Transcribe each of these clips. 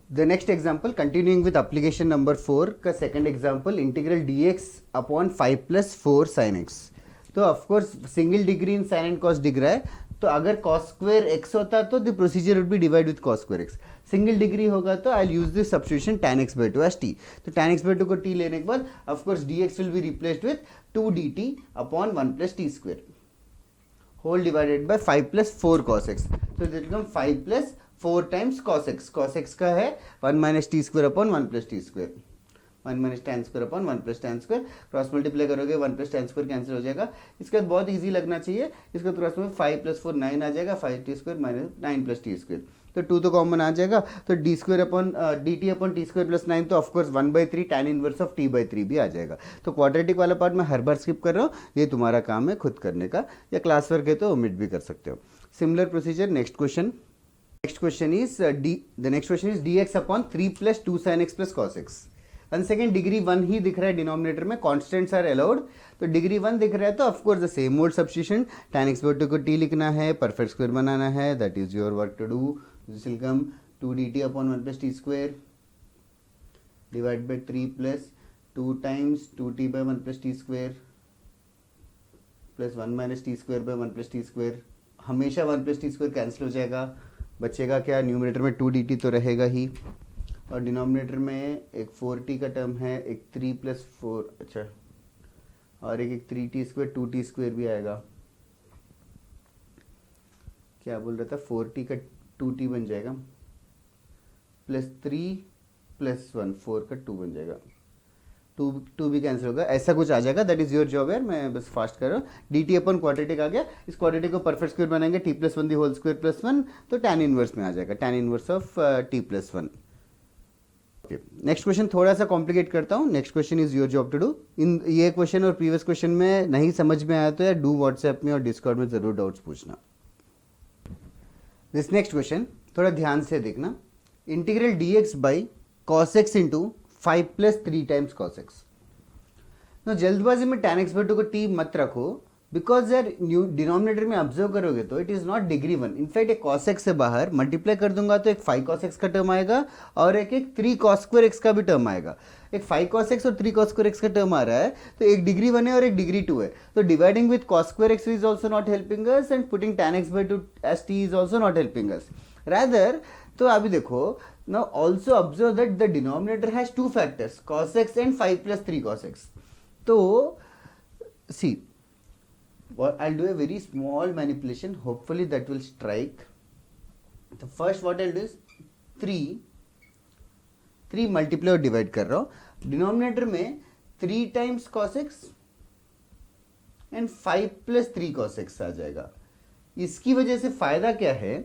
The next example, continuing with application number 4 का second example, integral dx upon 5 plus 4 sin x. तो of course single degree in sin and cos दिख रहा है, तो अगर cos square x होता तो the procedure would be divide with cos square x. Single degree होगा तो I'll use this substitution tan x by 2 as t. तो tan x by 2 को t लेने के बाद of course dx will be replaced with 2 dt upon 1 plus t square whole divided by 5 plus 4 cos x. So it will become 5 plus 4 times cos x. Cos x का है 1 minus t square upon 1 plus t square. 1 minus tan square upon 1 plus tan square. Cross multiply करोगे 1 plus tan square cancel हो जाएगा. इसके बाद बहुत easy लगना चाहिए. इसका क्रॉस में 5 plus 4 9 आ जाएगा. 5 t square minus 9 plus t square. तो 2 तो कॉमन आ जाएगा. तो d square upon dt upon t square plus 9 तो of course 1/3 tan inverse of t/3 भी आ जाएगा. तो क्वाड्रेटिक वाला पार्ट मैं हर बार स्किप कर रहा हूँ. ये तुम्हारा काम है खुद करने का, या क्लास वर्क है तो ओमिट भी कर सकते हो. Similar procedure. Next question. Next question is the next question is dx upon 3 plus 2 sin x plus cos x. One second degree 1 ही दिख रहा है डिनोमिनेटर में, कॉन्स्टेंट्स आर अलाउड. तो डिग्री 1 दिख रहा है तो of course the same old substitution. tan x by 2 को t लिखना है, परफेक्ट स्क्वायर बनाना है. That is your work to do. This will come 2 dt upon 1 plus t square divide by 3 plus 2 times 2t by 1 plus t square plus 1 minus t square by 1 plus t square. हमेशा 1 plus t square cancel हो जाएगा. बचेगा क्या? Numerator में 2 dt तो रहेगा ही, और denominator में एक 4t का टर्म है, एक 3 plus 4, अच्छा, और एक 3t स्क्वायर 2t स्क्वायर भी आएगा. क्या बोल रहा था? 4t का 2t बन जाएगा प्लस 3 प्लस 1 4 का 2 बन जाएगा. 2 भी कैंसिल होगा, ऐसा कुछ आ जाएगा. दैट इज योर जॉब यार, मैं बस फास्ट कर रहा हूँ. डी टी अपन क्वाड्रेटिक आ गया. इस क्वाड्रेटिक को परफेक्ट स्क्वायर बनाएंगे, t plus 1 the whole square plus 1, तो tan इनवर्स में आ जाएगा, tan inverse of t plus 1. Next question थोड़ा सा कॉम्प्लिकेट करता हूँ. Next question is your job to do. In ये क्वेश्चन और प्रीवियस क्वेश्चन में नहीं समझ में आया तो यार डू व्हाट्सएप में और डिस्कॉर्ड में जरूर डाउट्स पूछना. दिस नेक्स्ट क्वेश्चन थोड़ा ध्यान से देखना. Integral D x by cos x into 5 plus 3 times cos x. तो जल्दबाजी में tan x by 2 को t मत रखो, बिकॉज यार डिनोमिनेटर में ऑब्जर्व करोगे तो it is not degree 1. In fact एक cos x से बाहर मल्टीप्लाई कर दूंगा तो एक 5 cos x का टर्म आएगा और एक 3 cos square x का भी टर्म आएगा. एक 5 cos x और 3 cos square x का टर्म आ रहा है, तो एक डिग्री 1 है और एक डिग्री 2 है. तो dividing with cos square x is also not helping us and putting tan x by 2 as t is also not helping us. Rather तो अभी देखो, now also observe that the denominator has two factors, cos x and 5 plus 3 cos x. So see, what I'll do a very small manipulation, hopefully that will strike. The first what I'll do is 3 multiply और divide कर रहा हूँ. Denominator में 3 times cos x and 5 plus 3 cos x आ जाएगा. इसकी वजह से फायदा क्या है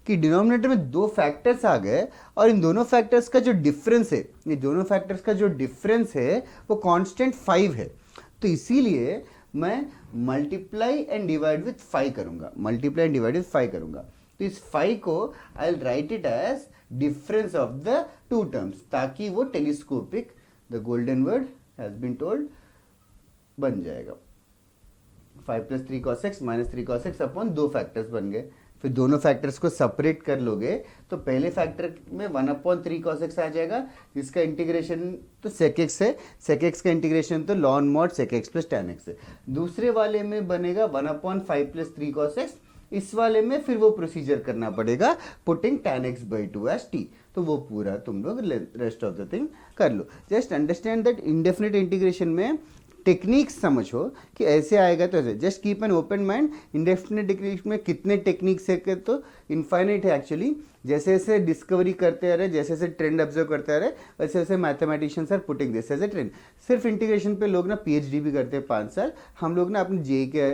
कि डिनोमिनेटर में 2 फैक्टर्स आ गए और इन दोनों फैक्टर्स का जो डिफरेंस है, ये दोनों फैक्टर्स का जो डिफरेंस है वो कांस्टेंट 5 है. तो इसीलिए मैं मल्टीप्लाई एंड डिवाइड विथ 5 करूंगा. मल्टीप्लाई एंड डिवाइड विथ 5 करूंगा. तो इस 5 को I will write it as difference of the 2 terms, ताकि वो telescopic, the golden word has been told, बन जाएगा. 5 plus 3 cos x minus 3 cos x upon 2 factors बन गए. फिर दोनों फैक्टर्स को सेपरेट कर लोगे तो पहले फैक्टर में 1/3 cos x आ जाएगा, जिसका इंटीग्रेशन तो sec x है. sec x का इंटीग्रेशन तो ln mod sec x plus tan x है. दूसरे वाले में बनेगा 1/5 plus 3 cos x. इस वाले में फिर वो प्रोसीजर करना पड़ेगा, putting tan x by 2 as t. तो वो पूरा तुम लोग रेस्ट ऑफ द थिंग कर लो. Just understand that indefinite integration में टेक्निक्स समझो कि ऐसे आएगा तो ऐसे. Just keep an open mind. Indefinite degree में कितने टेक्निक्स है तो इनफाइनाइट है एक्चुअली. जैसे जैसे डिस्कवरी करते आ रहे, जैसे जैसे ट्रेंड ऑब्जर्व करते आ रहे, वैसे वैसे mathematicians are putting this as a trend. सिर्फ इंटीग्रेशन पे लोग ना पीएचडी भी करते हैं 5 साल. हम लोग ना अपने जेई के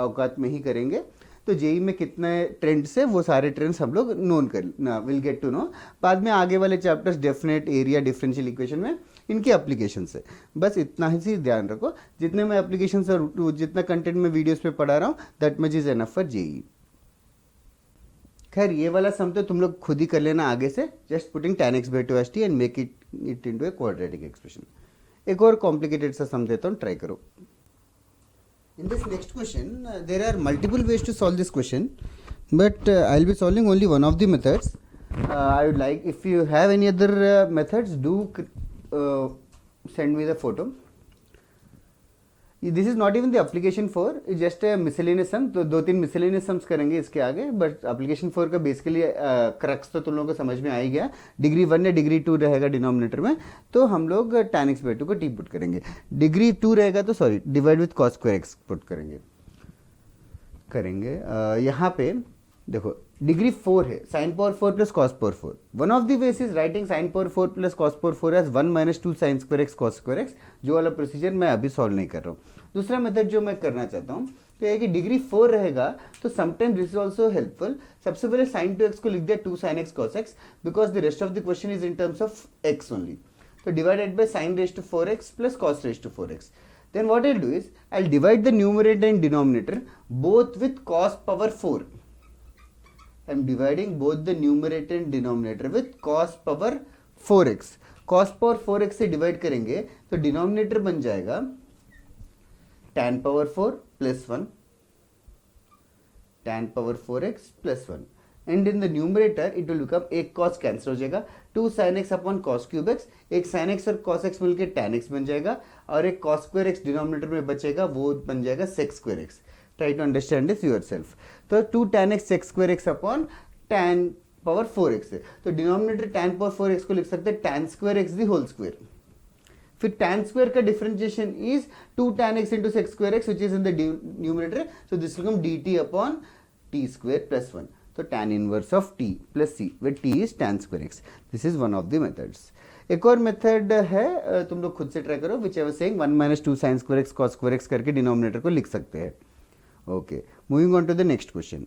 औकात में ही करेंगे. तो जेई में कितने ट्रेंड्स है वो सारे ट्रेंड्स हम लोग नोन कर ना विल गेट टू नो. बाद में आगे वाले chapters definite area differential equation में इनकी एप्लीकेशन है. बस इतना ही ध्यान रखो. जितने मैं एप्लीकेशन और जितना कंटेंट मैं वीडियोस पे पढ़ा रहा हूँ, that much is enough for JEE. खैर ये वाला सम तो तुम लोग खुद ही कर लेना आगे से. Just putting tan x by 2 as t and make it into a quadratic expression. एक और कॉम्प्लिकेटेड सा सम देता हूँ, ट्राई करो. In this next question, there are multiple ways to solve this question, but I'll be solving only one of the methods. I would like, if you have any other methods, do send me the photo. This is not even the application 4, is just a miscellaneous sum. तो 2-3 miscellaneous sums करेंगे इसके आगे, but application 4 का basically crux तो तुम लोगों को समझ में आ ही गया. डिग्री 1 या डिग्री 2 रहेगा डिनोमिनेटर में, तो हम लोग tan x by 2 को टी पुट करेंगे. डिग्री 2 रहेगा तो sorry divide with cos square x put करेंगे. यहाँ पे देखो डिग्री 4 है, sine power 4 plus cos power 4. One of the ways is writing sine power 4 plus cos power 4 as 1 minus 2 sine square x cos square x. जो वाला procedure मैं अभी solve नहीं कर रहा हूँ. दूसरा मेथड जो मैं करना चाहता हूँ तो ये कि डिग्री 4 रहेगा तो sometime this is also helpful. सबसे पहले साइन 2x को लिख दिया 2 sine x cos x, because the rest of the question is in terms of x only. तो divided by sine raise to 4x plus cos raise to 4x. Then what I'll do is I'll divide the numerator and denominator both with cos power 4. I'm dividing both the numerator and denominator with cos power 4x. cos power 4x से divide करेंगे तो denominator बन जाएगा tan power 4 plus 1, tan power 4x plus 1. And in the numerator it will become एक cos cancel हो जाएगा, 2 sin x upon cos cube x, एक sin x और cos x मिलके tan x बन जाएगा, और एक cos स्क्वायर x डिनोमिनेटर में बचेगा, वो बन जाएगा sec square x. Try to understand this yourself. तो 2 tan x sec square x upon tan power 4x है, तो डिनोमिनेटर tan पावर 4x को लिख सकते हैं tan square x the whole square. फिर tan स्क्वायर का differentiation is 2 tan x into sec square x which is in the numerator, so this will become dt upon t square plus 1. तो tan inverse of t plus c where t is tan square x. This is one of the methods. एक और method है, तुम लोग खुद से try करो. Which I was saying 1 minus 2 sine square x cos square x करके denominator को लिख सकते हैं. Okay, moving on to the next question.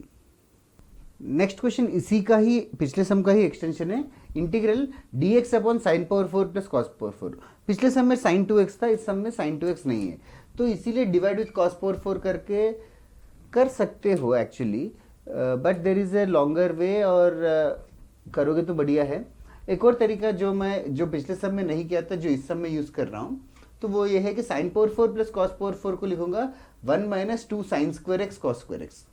Next question इसी का ही, पिछले सम का ही एक्सटेंशन है. Integral dx upon sine power 4 plus cos power 4. पिछले सम में साइन 2x था, इस सम में साइन 2x नहीं है, तो इसीलिए डिवाइड विथ कॉस पावर 4 करके कर सकते हो actually, but there is a longer way, और करोगे तो बढ़िया है. एक और तरीका जो पिछले सब में नहीं किया था, जो इस सब में यूज कर रहा हूँ, तो वो ये है कि sign power 4 plus cos power 4 को लिखूंगा 1 minus 2 sine square x cos square x.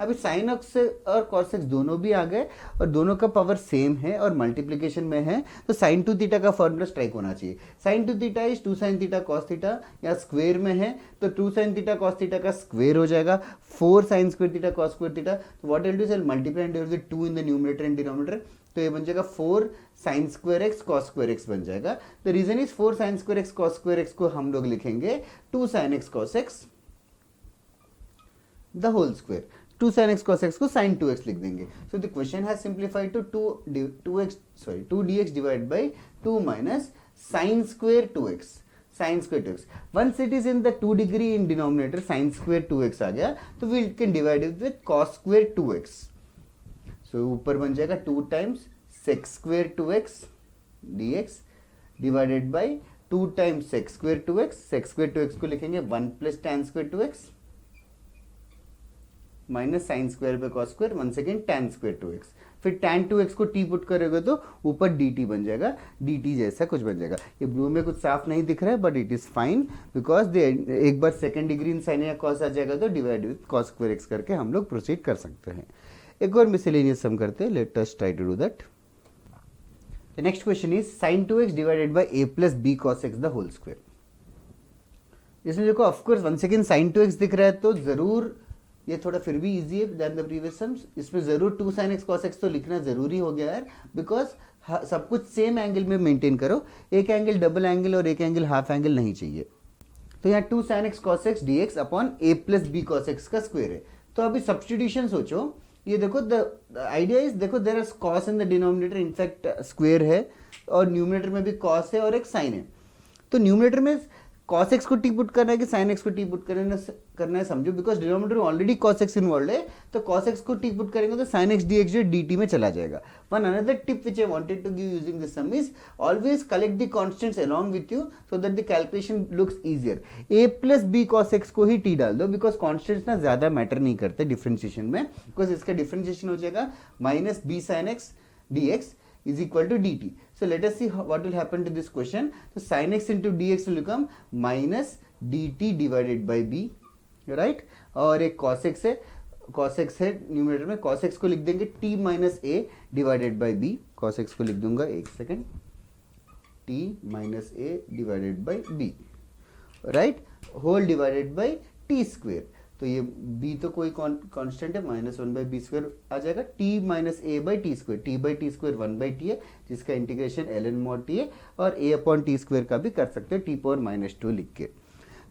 अभी साइन एक्स और कॉस एक्स दोनों भी आ गए और दोनों का पावर सेम है और मल्टीप्लीकेशन में है, तो साइन 2 थीटा का फॉर्मूला स्ट्राइक होना चाहिए. Sine 2 theta is 2 sine theta cos theta, या स्क्वेयर में है तो 2 साइन थीटा कॉस थीटा का स्क्वेयर हो जाएगा, 4 sine square theta cos square theta. तो what will do is multiply and divide with 2 in the numerator and denominator, तो ये बन जाएगा 4 sine square x cos square x बन जाएगा. The reason is 4 sine square x cos square x को हम लोग लिखेंगे 2 sine x cos x the whole square. 2 sin x cos x को sin 2x लिख देंगे. So the question has simplified to 2 dx divided by 2 minus sin square 2x. sin square 2x. Once it is in the 2 degree in denominator, sin square 2x आ गया, तो we can divide it with cos square 2x. So ऊपर बन जाएगा 2 times sec square 2x dx divided by 2 times sec square 2x. sec square 2x को लिखेंगे 1 plus tan square 2x minus sine square पे cos square, one second tan square 2x. फिर tan 2x को t put करोगे तो ऊपर dt बन जाएगा, dt जैसा कुछ बन जाएगा. ये ब्लू में कुछ साफ नहीं दिख रहा है, but it is fine because एक बार सेकेंड डिग्री इन साइन या कॉस आ जाएगा तो divide with cos square x करके हम लोग प्रोसीड कर सकते हैं. एक और मिसलेनियस सम करते हैं. Let us try to do that. The next question is sin 2x divided by a plus b cos x the whole square. इसमें देखो of course one second sin 2x दिख रहा है, तो जरूर ये थोड़ा फिर भी इजी है दैन द प्रीवियस सम्स. इसमें जरूर 2 sin x cos x तो लिखना जरूरी हो गया यार, बिकॉज सब कुछ सेम एंगल में मेंटेन करो. एक एंगल डबल एंगल और एक एंगल हाफ एंगल नहीं चाहिए. तो यहाँ 2 sin x cos x dx upon a plus b cos x का स्क्वायर है. तो अभी सब्स्टिट्यूशन सोचो. ये देखो द आइडिया इज, देखो there is cos in the denominator, in fact square है, और न्यूमरेटर में भी cos है और एक साइन है. तो न्यूमरेटर में cos x को t पुट करना है कि sin x को t पुट करना है समझो, because denominator already cos x involve है, तो cos x को t पुट करेंगे तो sin x dx जो dt में चला जाएगा. One another tip which I wanted to give using this sum is always collect the constants along with you so that the calculation looks easier. a plus b cos x को ही t डाल दो, because constants ना ज्यादा matter नहीं करते differentiation में, because इसका differentiation हो जाएगा minus b sin x dx is equal to dt. So let us see what will happen to this question. So sin x into dx will become minus dt divided by b, right? और एक cos x है, cos x है numerator में, cos x को लिख देंगे t minus a divided by b, cos x को लिख दूंगा, एक second, t minus a divided by b, right, whole divided by t square. तो ये b तो कोई कांस्टेंट है, minus one by b square आ जाएगा, t minus a by t square, t by t square one by t है, जिसका integration ln mod t है, और a अपॉन टी स्क्वेयर का भी कर सकते हो t पावर माइनस 2 लिख के।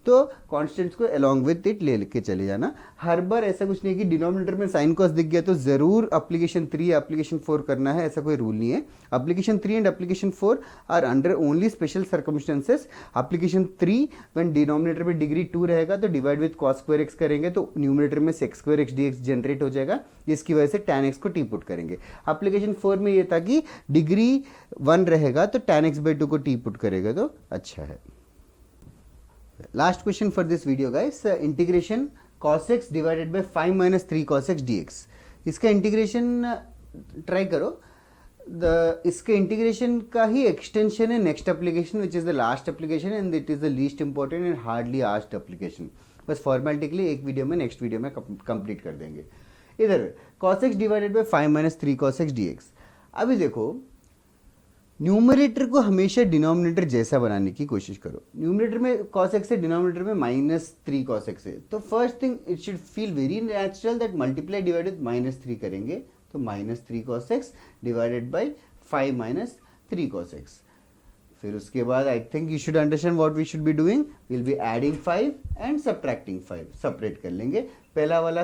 तो कॉन्स्टेंट्स को अलॉन्ग विद इट ले के चले जाना। हर बार ऐसा कुछ नहीं कि डिनोमिनेटर में साइन कॉस दिख गया तो जरूर एप्लीकेशन 3 या एप्लीकेशन 4 करना है, ऐसा कोई रूल नहीं है। Application 3 and application 4 are under only special circumstances. Application 3 when denominator में डिग्री 2 रहेगा तो divide with cos square x करेंगे तो न्यूमिनेटर में sec square x dx generate हो जाएगा, जिसकी वजह से tan x को टी पुट करेंगे। एप्लीकेशन 4 में ये था कि डिग्री 1 रहेगा तो tan x by 2 को टी पुट करेगा तो अच्छा है। Last question for this video guys, integration cos x divided by 5 minus 3 cos x dx। इसका इंटीग्रेशन ट्राई करो, इसके इंटीग्रेशन का ही एक्सटेंशन है next application which is the last application and it is the least important and hardly asked application. बस formality के लिए एक वीडियो में नेक्स्ट वीडियो में कंप्लीट कर देंगे। इधर cos x divided by 5 minus 3 cos x dx। अभी देखो न्यूमरेटर को हमेशा डिनोमिनेटर जैसा बनाने की कोशिश करो। न्यूमरेटर में cos x है, डिनोमिनेटर में माइनस 3 cos x है, तो first thing it should feel very natural that multiply divide with minus 3 करेंगे तो minus 3 cos x divided by 5 minus 3 cos x। फिर उसके बाद I think you should understand what we should be doing, will be adding 5 and subtracting 5, separate कर लेंगे। पहला वाला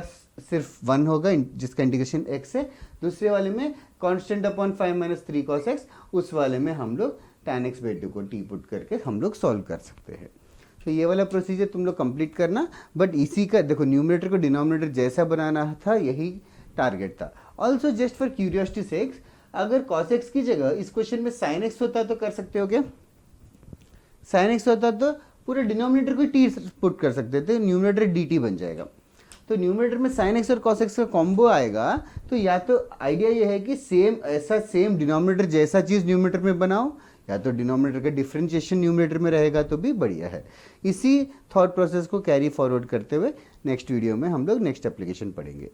सिर्फ 1 होगा जिसका इंटीग्रेशन x है, दूसरे वाले में constant upon 5 minus 3 cos x, उस वाले में हम लोग tan x by 2 को टी पुट करके हम लोग सॉल्व कर सकते हैं। तो ये वाला प्रोसीजर तुम लोग कंप्लीट करना, बट इसी का देखो न्यूमरेटर को डिनोमिनेटर जैसा बनाना था, यही टारगेट था। Also just for curiosity sex, अगर cos x की जगह इस क्वेश्चन में sin x होता तो कर सकते हो क्या? sin x होता तो पूरे डिनोमिनेटर को t पुट कर सकते थे, न्यूमरेटर dt बन जाएगा। तो न्यूमरेटर में sin x और cos x का कॉम्बो आएगा, तो या तो आइडिया ये है कि सेम डिनोमिनेटर जैसा चीज न्यूमरेटर में बनाओ, या तो डिनोमिनेटर का डिफरेंशिएशन न्यूमरेटर में रहेगा तो भी बढ़िया है। इसी थॉट प्रोसेस को कैरी फॉरवर्ड करते हुए नेक्स्ट वीडियो में हम लोग नेक्स्ट एप्लीकेशन पढ़ेंगे।